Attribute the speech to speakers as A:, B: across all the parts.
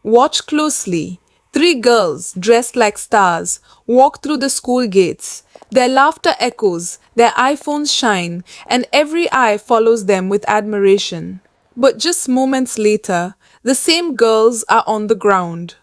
A: Watch closely. Three girls, dressed like stars, walk through the school gates. Their laughter echoes, their iPhones shine, and every eye follows them with admiration. But just moments later, the same girls are on the ground.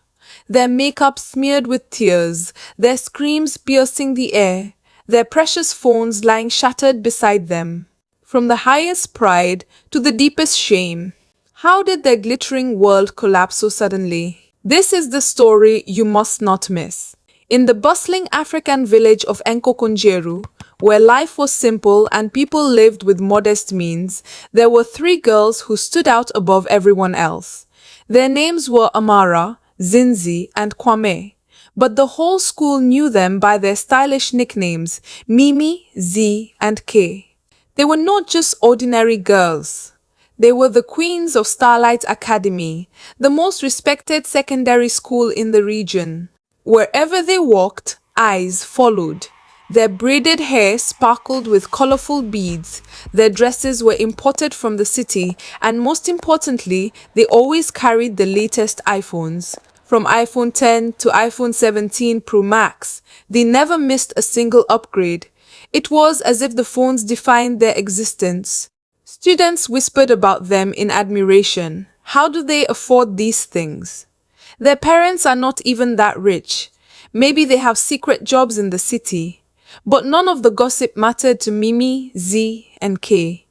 A: Their makeup smeared with tears, their screams piercing the air, their precious phones lying shattered beside them. From the highest pride to the deepest shame, how did their glittering world collapse so suddenly? This is the story you must not miss. In the bustling African village of Nkokonjeru, where life was simple and people lived with modest means, there were three girls who stood out above everyone else. Their names were Amara, Zinzi, and Kwame, but the whole school knew them by their stylish nicknames, Mimi, Z, and K. They were not just ordinary girls. They were the queens of Starlight Academy, the most respected secondary school in the region. Wherever they walked, eyes followed. Their braided hair sparkled with colorful beads, their dresses were imported from the city, and most importantly, they always carried the latest iPhones. From iPhone 10 to iPhone 17 Pro Max, they never missed a single upgrade. It was as if the phones defined their existence. Students whispered about them in admiration. How do they afford these things? Their parents are not even that rich. Maybe they have secret jobs in the city. But none of the gossip mattered to Mimi, Z, and K.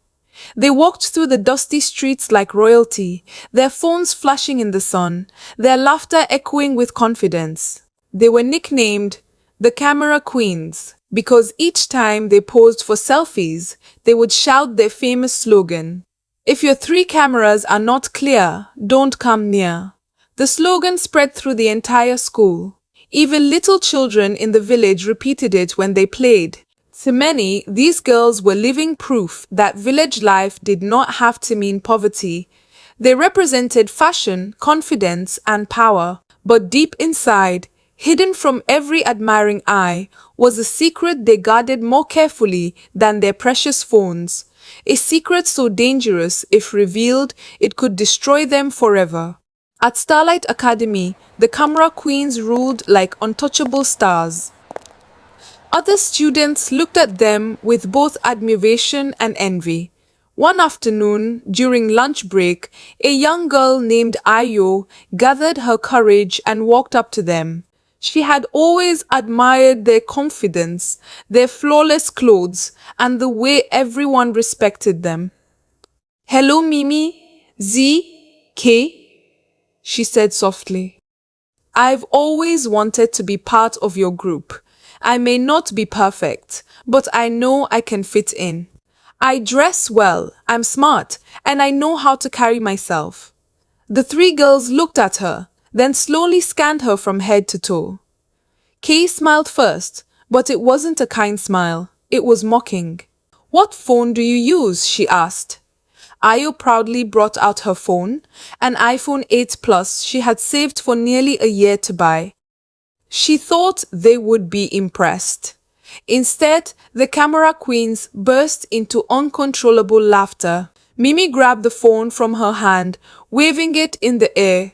A: They walked through the dusty streets like royalty, their phones flashing in the sun, their laughter echoing with confidence. They were nicknamed the Camera Queens because each time they posed for selfies, they would shout their famous slogan, "If your three cameras are not clear, don't come near." The slogan spread through the entire school. Even little children in the village repeated it when they played. To many, these girls were living proof that village life did not have to mean poverty. They represented fashion, confidence, and power. But deep inside, hidden from every admiring eye, was a secret they guarded more carefully than their precious phones. A secret so dangerous, if revealed, it could destroy them forever. At Starlight Academy, the camera queens ruled like untouchable stars. Other students looked at them with both admiration and envy. One afternoon, during lunch break, a young girl named Ayo gathered her courage and walked up to them. She had always admired their confidence, their flawless clothes, and the way everyone respected them. "Hello, Mimi, Z, K," she said softly. "I've always wanted to be part of your group. I may not be perfect, but I know I can fit in. I dress well, I'm smart, and I know how to carry myself." The three girls looked at her, then slowly scanned her from head to toe. Kay smiled first, but it wasn't a kind smile. It was mocking. "What phone do you use?" she asked. Ayo proudly brought out her phone, an iPhone 8 Plus she had saved for nearly a year to buy. She thought they would be impressed. Instead, the camera queens burst into uncontrollable laughter. Mimi grabbed the phone from her hand, waving it in the air.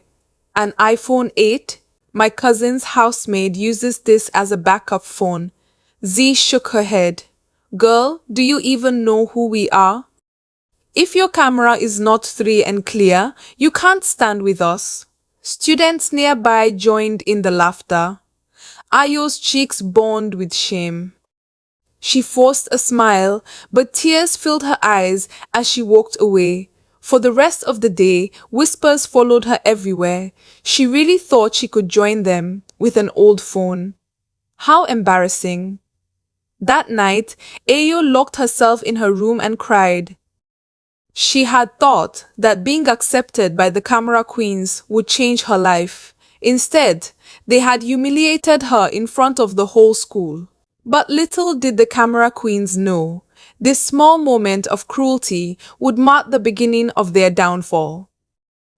A: "An iPhone 8? My cousin's housemaid uses this as a backup phone." Z shook her head. "Girl, do you even know who we are? If your camera is not 3 and clear, you can't stand with us." Students nearby joined in the laughter. Ayo's cheeks burned with shame. She forced a smile, but tears filled her eyes as she walked away. For the rest of the day, whispers followed her everywhere. She really thought she could join them with an old phone. How embarrassing. That night, Ayo locked herself in her room and cried. She had thought that being accepted by the camera queens would change her life. Instead, they had humiliated her in front of the whole school. But little did the camera queens know, this small moment of cruelty would mark the beginning of their downfall.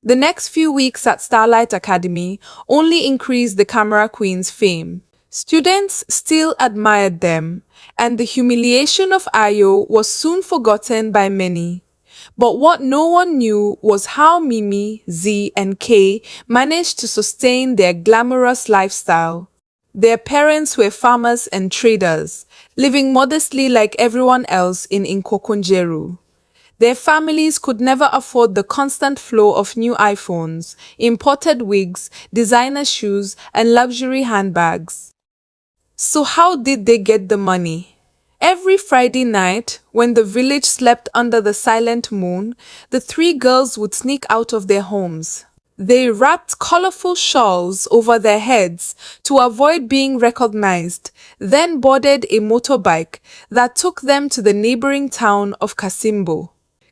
A: The next few weeks at Starlight Academy only increased the camera queens' fame. Students still admired them, and the humiliation of Ayo was soon forgotten by many. But what no one knew was how Mimi, Z, and Kay managed to sustain their glamorous lifestyle. Their parents were farmers and traders, living modestly like everyone else in Nkokonjeru. Their families could never afford the constant flow of new iPhones, imported wigs, designer shoes, and luxury handbags. So how did they get the money? Every Friday night, when the village slept under the silent moon, the three girls would sneak out of their homes. They wrapped colorful shawls over their heads to avoid being recognized, then boarded a motorbike that took them to the neighboring town of Kasimbo.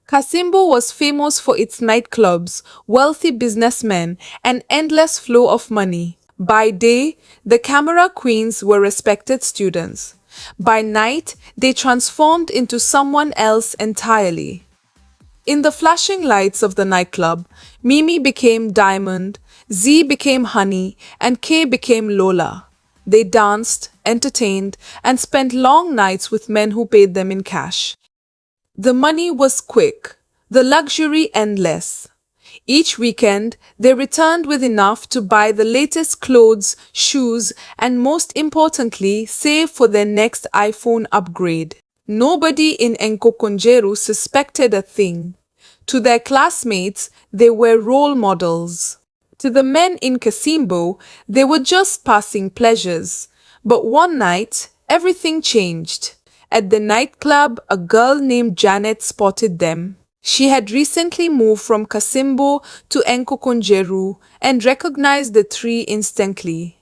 A: Kasimbo was famous for its nightclubs, wealthy businessmen, and endless flow of money. By day, the camera queens were respected students. By night, they transformed into someone else entirely. In the flashing lights of the nightclub, Mimi became Diamond, Z became Honey, and K became Lola. They danced, entertained, and spent long nights with men who paid them in cash. The money was quick, the luxury endless. Each weekend, they returned with enough to buy the latest clothes, shoes, and most importantly, save for their next iPhone upgrade. Nobody in Nkokonjeru suspected a thing. To their classmates, they were role models. To the men in Kasimbo, they were just passing pleasures. But one night, everything changed. At the nightclub, a girl named Janet spotted them. She had recently moved from Kasimbo to Nkokonjeru and recognized the three instantly.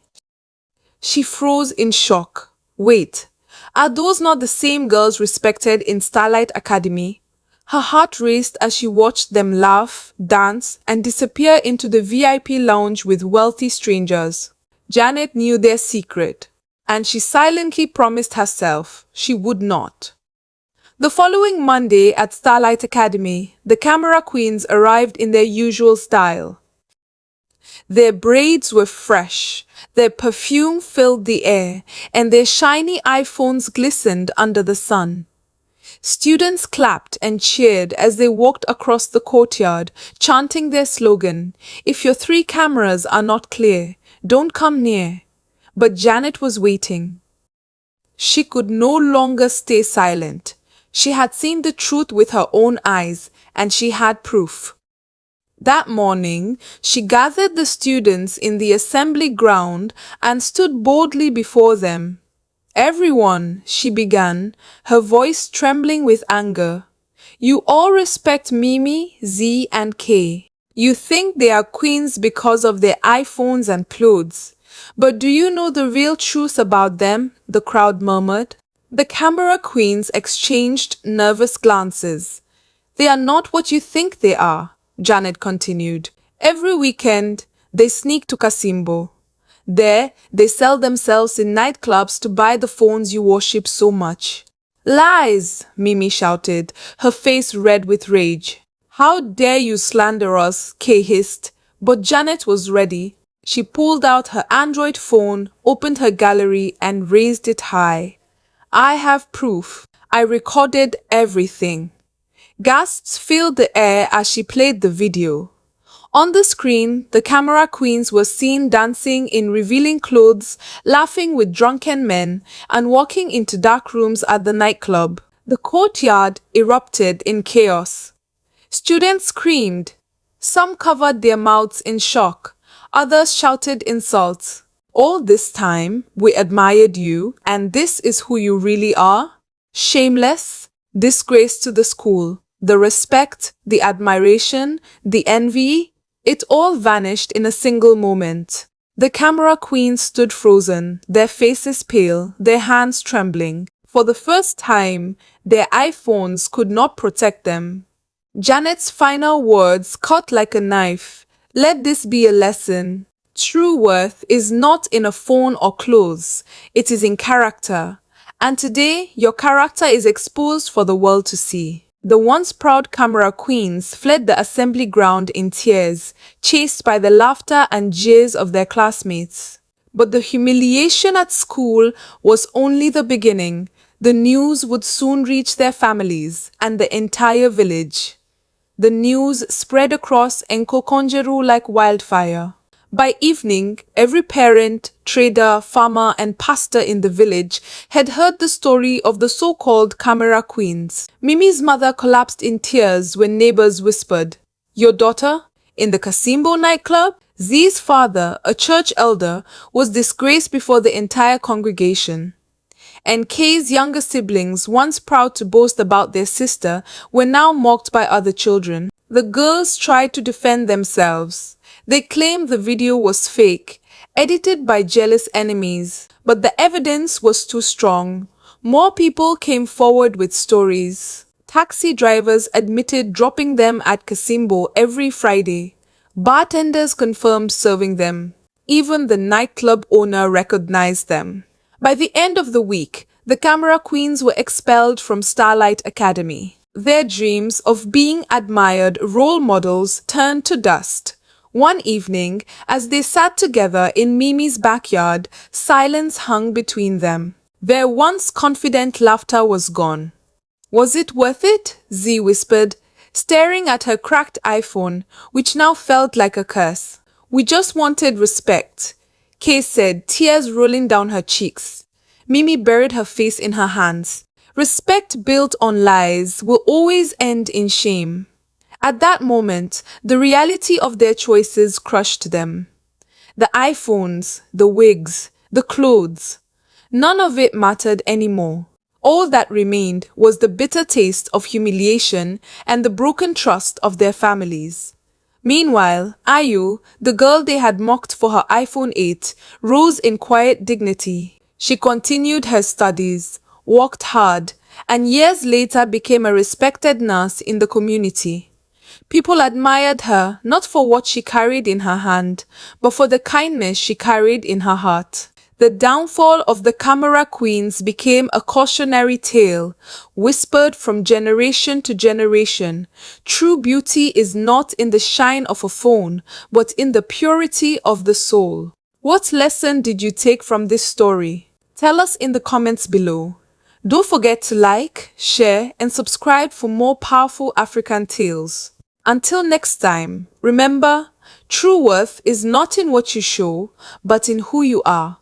A: She froze in shock. Wait, are those not the same girls respected in Starlight Academy? Her heart raced as she watched them laugh, dance, and disappear into the VIP lounge with wealthy strangers. Janet knew their secret, and she silently promised herself she would not. The following Monday at Starlight Academy, the camera queens arrived in their usual style. Their braids were fresh, their perfume filled the air, and their shiny iPhones glistened under the sun. Students clapped and cheered as they walked across the courtyard, chanting their slogan, "If your three cameras are not clear, don't come near." But Janet was waiting. She could no longer stay silent. She had seen the truth with her own eyes, and she had proof. That morning, she gathered the students in the assembly ground and stood boldly before them. "Everyone," she began, her voice trembling with anger, "you all respect Mimi, Z, and K. You think they are queens because of their iPhones and clothes. But do you know the real truth about them?" the crowd murmured. The camera queens exchanged nervous glances. "They are not what you think they are," Janet continued. "Every weekend, they sneak to Kasimbo. There, they sell themselves in nightclubs to buy the phones you worship so much." "Lies!" Mimi shouted, her face red with rage. "How dare you slander us?" Kay hissed. But Janet was ready. She pulled out her Android phone, opened her gallery, and raised it high. "I have proof. I recorded everything." Gasps filled the air as she played the video. On the screen, the camera queens were seen dancing in revealing clothes, laughing with drunken men, and walking into dark rooms at the nightclub. The courtyard erupted in chaos. Students screamed. Some covered their mouths in shock. Others shouted insults. "All this time, we admired you, and this is who you really are?" Shameless, disgrace to the school. The respect, the admiration, the envy, it all vanished in a single moment. The camera queens stood frozen, their faces pale, their hands trembling. For the first time, their iPhones could not protect them. Janet's final words cut like a knife. "Let this be a lesson. True worth is not in a phone or clothes. It is in character. And today, your character is exposed for the world to see." The once proud camera queens fled the assembly ground in tears, chased by the laughter and jeers of their classmates. But the humiliation at school was only the beginning. The news would soon reach their families and the entire village. The news spread across Nkokonjeru like wildfire. By evening, every parent, trader, farmer, and pastor in the village had heard the story of the so-called camera queens. Mimi's mother collapsed in tears when neighbors whispered, "Your daughter? In the Kasimbo nightclub?" Z's father, a church elder, was disgraced before the entire congregation. And Kay's younger siblings, once proud to boast about their sister, were now mocked by other children. The girls tried to defend themselves. They claimed the video was fake, edited by jealous enemies, but the evidence was too strong. More people came forward with stories. Taxi drivers admitted dropping them at Kasimbo every Friday. Bartenders confirmed serving them. Even the nightclub owner recognized them. By the end of the week, the camera queens were expelled from Starlight Academy. Their dreams of being admired role models turned to dust. One evening, as they sat together in Mimi's backyard, silence hung between them. Their once confident laughter was gone. "Was it worth it?" Z whispered, staring at her cracked iPhone, which now felt like a curse. "We just wanted respect," Kay said, tears rolling down her cheeks. Mimi buried her face in her hands. Respect built on lies will always end in shame. At that moment, the reality of their choices crushed them. The iPhones, the wigs, the clothes. None of it mattered anymore. All that remained was the bitter taste of humiliation and the broken trust of their families. Meanwhile, Ayu, the girl they had mocked for her iPhone 8, rose in quiet dignity. She continued her studies, worked hard, and years later became a respected nurse in the community. People admired her not for what she carried in her hand, but for the kindness she carried in her heart. The downfall of the camera queens became a cautionary tale, whispered from generation to generation. True beauty is not in the shine of a phone, but in the purity of the soul. What lesson did you take from this story? Tell us in the comments below. Don't forget to like, share, and subscribe for more powerful African tales. Until next time, remember, true worth is not in what you show, but in who you are.